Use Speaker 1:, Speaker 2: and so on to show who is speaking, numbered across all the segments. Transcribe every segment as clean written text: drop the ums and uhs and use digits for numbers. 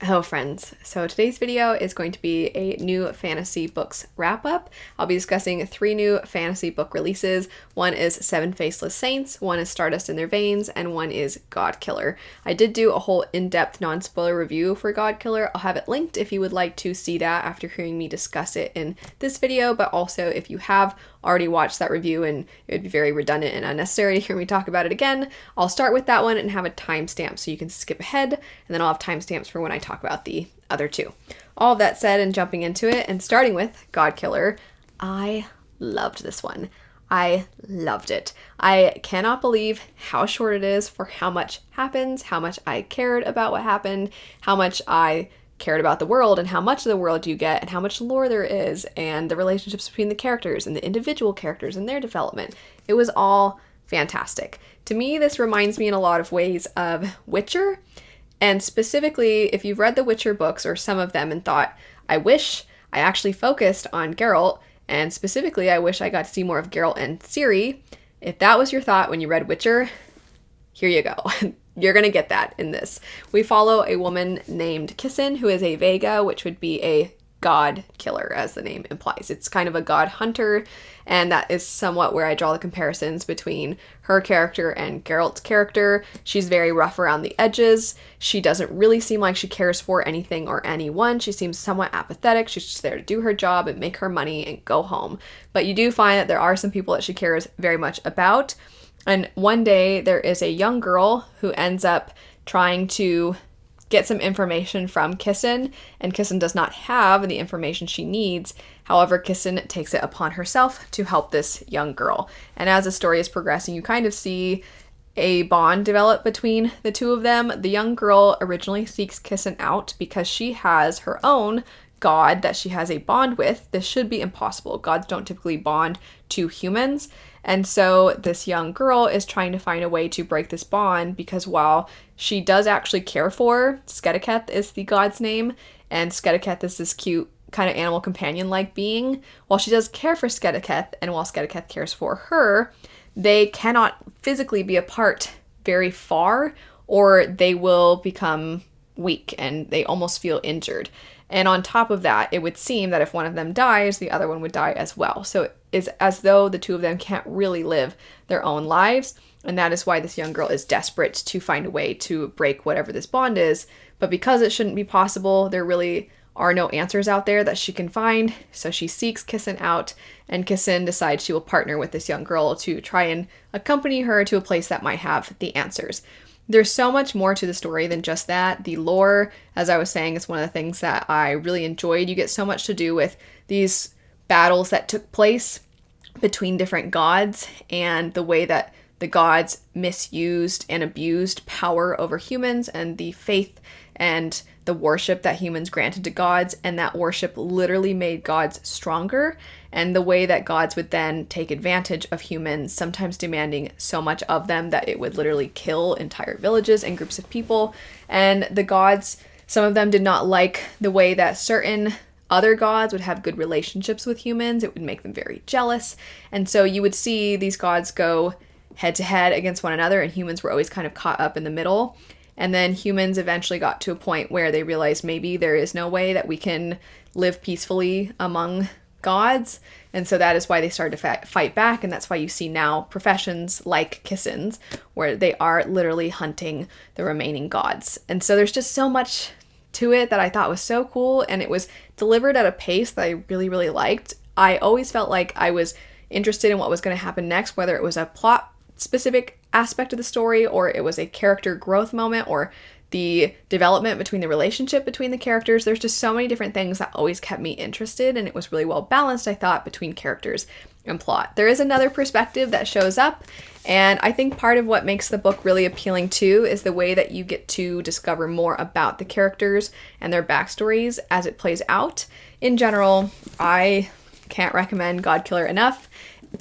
Speaker 1: Hello friends, so today's video is going to be a new fantasy books wrap up. I'll be discussing 3 new fantasy book releases. One is 7 Faceless Saints, one is Stardust in Their Veins, and one is Godkiller. I did do a whole in-depth non-spoiler review for Godkiller. I'll have it linked if you would like to see that after hearing me discuss it in this video, but also if you have already watched that review and it would be very redundant and unnecessary to hear me talk about it again, I'll start with that one and have a timestamp so you can skip ahead, and then I'll have timestamps for when I talk about the other 2. All of that said, and jumping into it and starting with Godkiller, I loved this one. I loved it. I cannot believe how short it is for how much happens, how much I cared about what happened, how much I cared about the world and how much of the world you get and how much lore there is and the relationships between the characters and the individual characters and their development. It was all fantastic. To me, this reminds me in a lot of ways of Witcher, and specifically if you've read the Witcher books or some of them and thought, I wish I actually focused on Geralt, and specifically I wish I got to see more of Geralt and Ciri. If that was your thought when you read Witcher, here you go. You're going to get that in this. We follow a woman named Kissin, who is a Vega, which would be a god killer, as the name implies. It's kind of a god hunter, and that is somewhat where I draw the comparisons between her character and Geralt's character. She's very rough around the edges. She doesn't really seem like she cares for anything or anyone. She seems somewhat apathetic. She's just there to do her job and make her money and go home. But you do find that there are some people that she cares very much about. And one day there is a young girl who ends up trying to get some information from Kissin, and Kissin does not have the information she needs. However, Kissin takes it upon herself to help this young girl. And as the story is progressing, you kind of see a bond develop between the two of them. The young girl originally seeks Kissin out because she has her own god that she has a bond with. This should be impossible. Gods don't typically bond to humans. And so this young girl is trying to find a way to break this bond because while she does actually care for Skediketh is the god's name, and Skediketh is this cute kind of animal companion-like being, while she does care for Skediketh and while Skediketh cares for her, they cannot physically be apart very far or they will become weak and they almost feel injured. And on top of that, it would seem that if one of them dies, the other one would die as well. So it is as though the two of them can't really live their own lives. And that is why this young girl is desperate to find a way to break whatever this bond is. But because it shouldn't be possible, there really are no answers out there that she can find. So she seeks Kissin out, and Kissin decides she will partner with this young girl to try and accompany her to a place that might have the answers. There's so much more to the story than just that. The lore, as I was saying, is one of the things that I really enjoyed. You get so much to do with these battles that took place between different gods and the way that the gods misused and abused power over humans and the faith and the worship that humans granted to gods, and that worship literally made gods stronger, and the way that gods would then take advantage of humans, sometimes demanding so much of them that it would literally kill entire villages and groups of people. And the gods, some of them did not like the way that certain other gods would have good relationships with humans. It would make them very jealous, and so you would see these gods go head to head against one another, and humans were always kind of caught up in the middle. And then humans eventually got to a point where they realized maybe there is no way that we can live peacefully among gods. And so that is why they started to fight back. And that's why you see now professions like Kissin's, where they are literally hunting the remaining gods. And so there's just so much to it that I thought was so cool. And it was delivered at a pace that I really, really liked. I always felt like I was interested in what was going to happen next, whether it was a plot specific aspect of the story or it was a character growth moment or the development between the relationship between the characters. There's just so many different things that always kept me interested, and it was really well balanced, I thought, between characters and plot. There is another perspective that shows up, and I think part of what makes the book really appealing too is the way that you get to discover more about the characters and their backstories as it plays out. In general, I can't recommend Godkiller enough.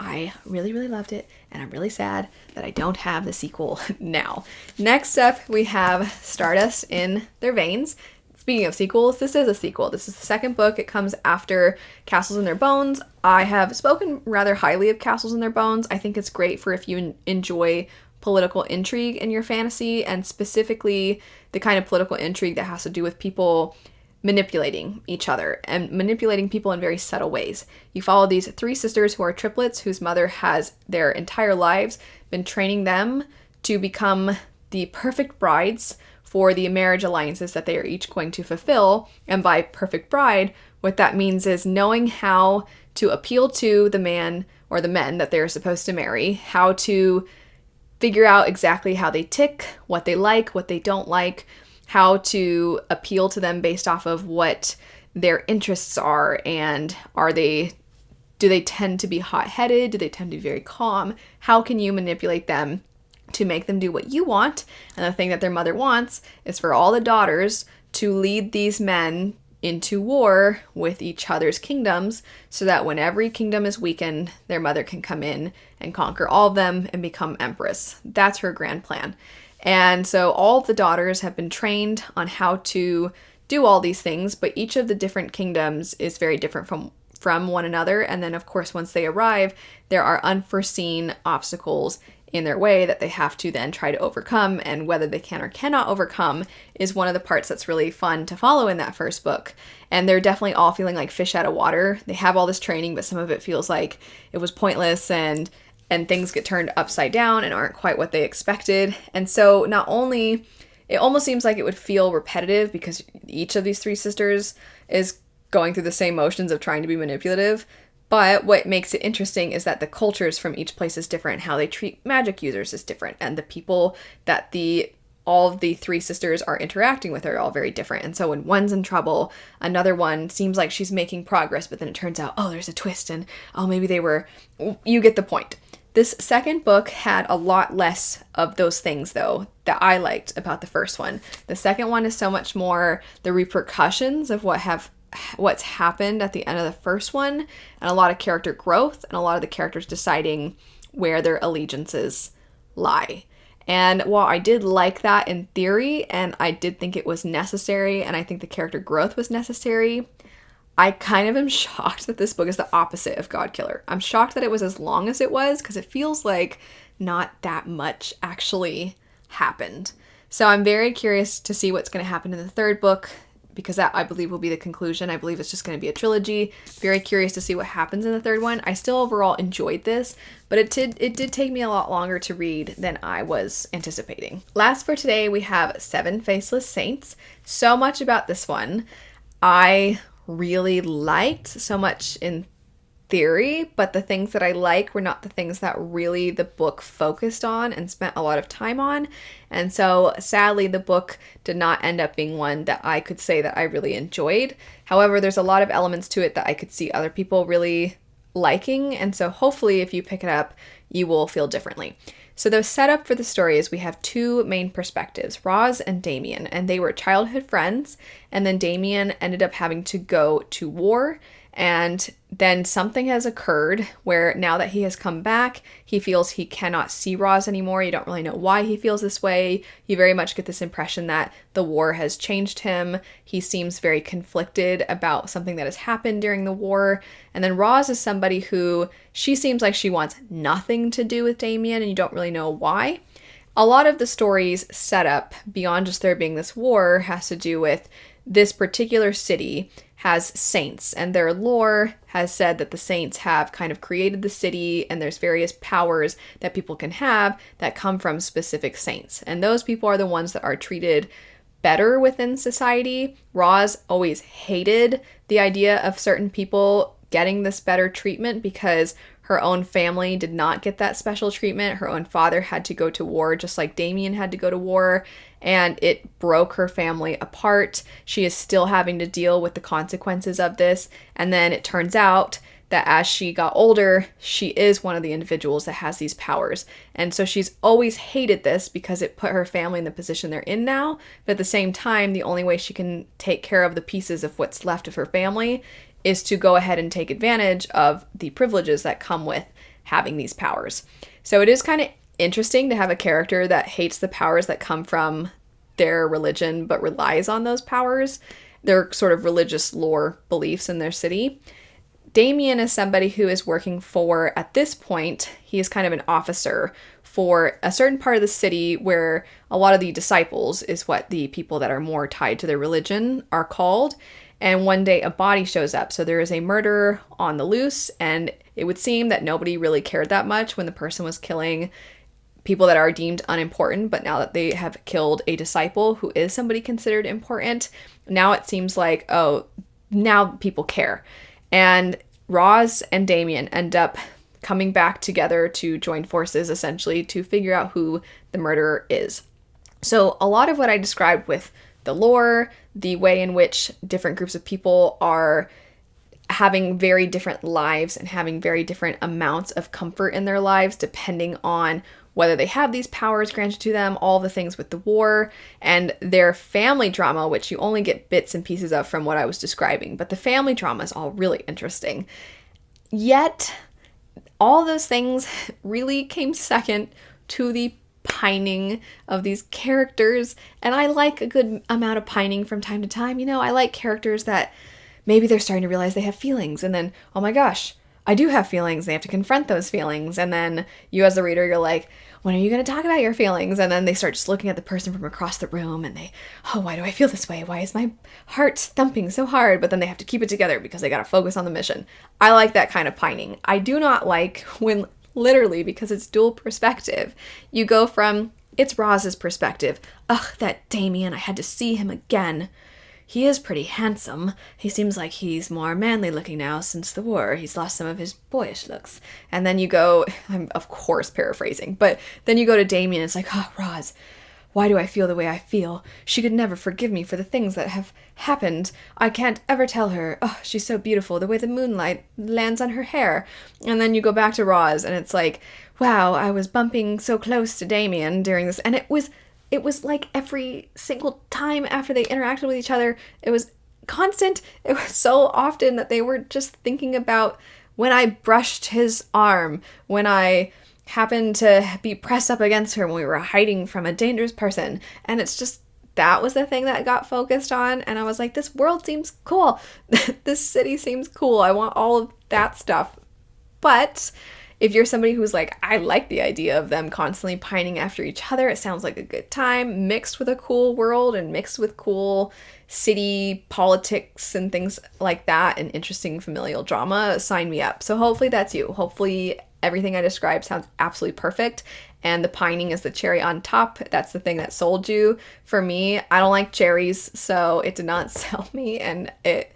Speaker 1: I really, really loved it, and I'm really sad that I don't have the sequel now. Next up, we have Stardust in Their Veins. Speaking of sequels, this is a sequel. This is the second book. It comes after Castles in Their Bones. I have spoken rather highly of Castles in Their Bones. I think it's great for if you enjoy political intrigue in your fantasy, and specifically the kind of political intrigue that has to do with people manipulating each other and manipulating people in very subtle ways. You follow these three sisters who are triplets, whose mother has their entire lives been training them to become the perfect brides for the marriage alliances that they are each going to fulfill. And by perfect bride, what that means is knowing how to appeal to the man or the men that they're supposed to marry, how to figure out exactly how they tick, what they like, what they don't like, how to appeal to them based off of what their interests are, and do they tend to be hot-headed? Do they tend to be very calm? How can you manipulate them to make them do what you want? And the thing that their mother wants is for all the daughters to lead these men into war with each other's kingdoms, so that when every kingdom is weakened, their mother can come in and conquer all of them and become empress. That's her grand plan. And so all of the daughters have been trained on how to do all these things, but each of the different kingdoms is very different from one another. And then, of course, once they arrive, there are unforeseen obstacles in their way that they have to then try to overcome, and whether they can or cannot overcome is one of the parts that's really fun to follow in that first book. And they're definitely all feeling like fish out of water. They have all this training, but some of it feels like it was pointless, and things get turned upside down and aren't quite what they expected. And so not only, it almost seems like it would feel repetitive because each of these three sisters is going through the same motions of trying to be manipulative, but what makes it interesting is that the cultures from each place is different, how they treat magic users is different, and the people that all of the three sisters are interacting with are all very different. And so when one's in trouble, another one seems like she's making progress, but then it turns out, oh, there's a twist, and oh, maybe you get the point. This second book had a lot less of those things, though, that I liked about the first one. The second one is so much more the repercussions of what's happened at the end of the first one, and a lot of character growth, and a lot of the characters deciding where their allegiances lie. And while I did like that in theory, and I did think it was necessary, and I think the character growth was necessary, I kind of am shocked that this book is the opposite of Godkiller. I'm shocked that it was as long as it was, because it feels like not that much actually happened. So I'm very curious to see what's going to happen in the third book, because that, I believe, will be the conclusion. I believe it's just going to be a trilogy. Very curious to see what happens in the third one. I still overall enjoyed this, but it did take me a lot longer to read than I was anticipating. Last for today, we have 7 Faceless Saints. So much about this one I really liked, so much in theory, but the things that I like were not the things that really the book focused on and spent a lot of time on. And so sadly, the book did not end up being one that I could say that I really enjoyed. However, there's a lot of elements to it that I could see other people really liking. And so hopefully if you pick it up, you will feel differently. So the setup for the story is we have 2 main perspectives, Roz and Damien, and they were childhood friends, and then Damien ended up having to go to war, and then something has occurred where now that he has come back, he feels he cannot see Roz anymore. You don't really know why he feels this way. You very much get this impression that the war has changed him. He seems very conflicted about something that has happened during the war. And then Roz is somebody who, she seems like she wants nothing to do with Damien, and you don't really know why. A lot of the story's setup, beyond just there being this war, has to do with this particular city has saints, and their lore has said that the saints have kind of created the city, and there's various powers that people can have that come from specific saints. And those people are the ones that are treated better within society. Roz always hated the idea of certain people getting this better treatment because her own family did not get that special treatment. Her own father had to go to war just like Damien had to go to war, and it broke her family apart. She is still having to deal with the consequences of this. And then it turns out that as she got older, she is one of the individuals that has these powers. And so she's always hated this because it put her family in the position they're in now. But at the same time, the only way she can take care of the pieces of what's left of her family is to go ahead and take advantage of the privileges that come with having these powers. So it is kind of interesting to have a character that hates the powers that come from their religion but relies on those powers, their sort of religious lore beliefs in their city. Damien is somebody who is working for, at this point, he is kind of an officer for a certain part of the city where a lot of the disciples is what the people that are more tied to their religion are called. And one day a body shows up. So there is a murderer on the loose, and it would seem that nobody really cared that much when the person was killing people that are deemed unimportant. But now that they have killed a disciple who is somebody considered important, now it seems like, oh, now people care. And Roz and Damien end up coming back together to join forces, essentially, to figure out who the murderer is. So a lot of what I described with the lore, the way in which different groups of people are having very different lives and having very different amounts of comfort in their lives, depending on whether they have these powers granted to them, all the things with the war, and their family drama, which you only get bits and pieces of from what I was describing. But the family drama is all really interesting. Yet, all those things really came second to the pining of these characters, and I like a good amount of pining from time to time. You know, I like characters that maybe they're starting to realize they have feelings, and then, oh my gosh, I do have feelings. They have to confront those feelings, and then you as the reader, you're like, when are you going to talk about your feelings? And then they start just looking at the person from across the room, and oh, why do I feel this way? Why is my heart thumping so hard? But then they have to keep it together because they got to focus on the mission. I like that kind of pining. I do not like when, literally, because it's dual perspective, you go from, it's Roz's perspective. Ugh, that Damien, I had to see him again. He is pretty handsome. He seems like he's more manly looking now since the war. He's lost some of his boyish looks. And then you go, I'm of course paraphrasing, but then you go to Damien, it's like, oh, Roz, why do I feel the way I feel? She could never forgive me for the things that have happened. I can't ever tell her. Oh, she's so beautiful, the way the moonlight lands on her hair. And then you go back to Roz, and it's like, wow, I was bumping so close to Damien during this, and it was like every single time after they interacted with each other, it was constant. It was so often that they were just thinking about when I brushed his arm, when I happened to be pressed up against her when we were hiding from a dangerous person. And it's just, that was the thing that got focused on. And I was like, this world seems cool. This city seems cool. I want all of that stuff. But if you're somebody who's like, I like the idea of them constantly pining after each other, it sounds like a good time, mixed with a cool world and mixed with cool city politics and things like that, and interesting familial drama, sign me up. So hopefully that's you. Hopefully everything I described sounds absolutely perfect, and the pining is the cherry on top. That's the thing that sold you. For me, I don't like cherries, so it did not sell me, and it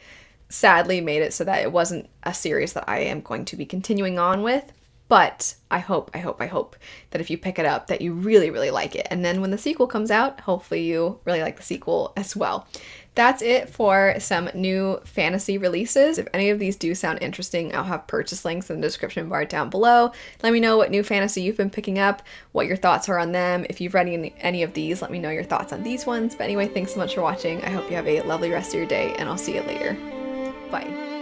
Speaker 1: sadly made it so that it wasn't a series that I am going to be continuing on with. But I hope that if you pick it up, that you really, really like it. And then when the sequel comes out, hopefully you really like the sequel as well. That's it for some new fantasy releases. If any of these do sound interesting, I'll have purchase links in the description bar down below. Let me know what new fantasy you've been picking up, what your thoughts are on them. If you've read any of these, let me know your thoughts on these ones. But anyway, thanks so much for watching. I hope you have a lovely rest of your day, and I'll see you later. Bye.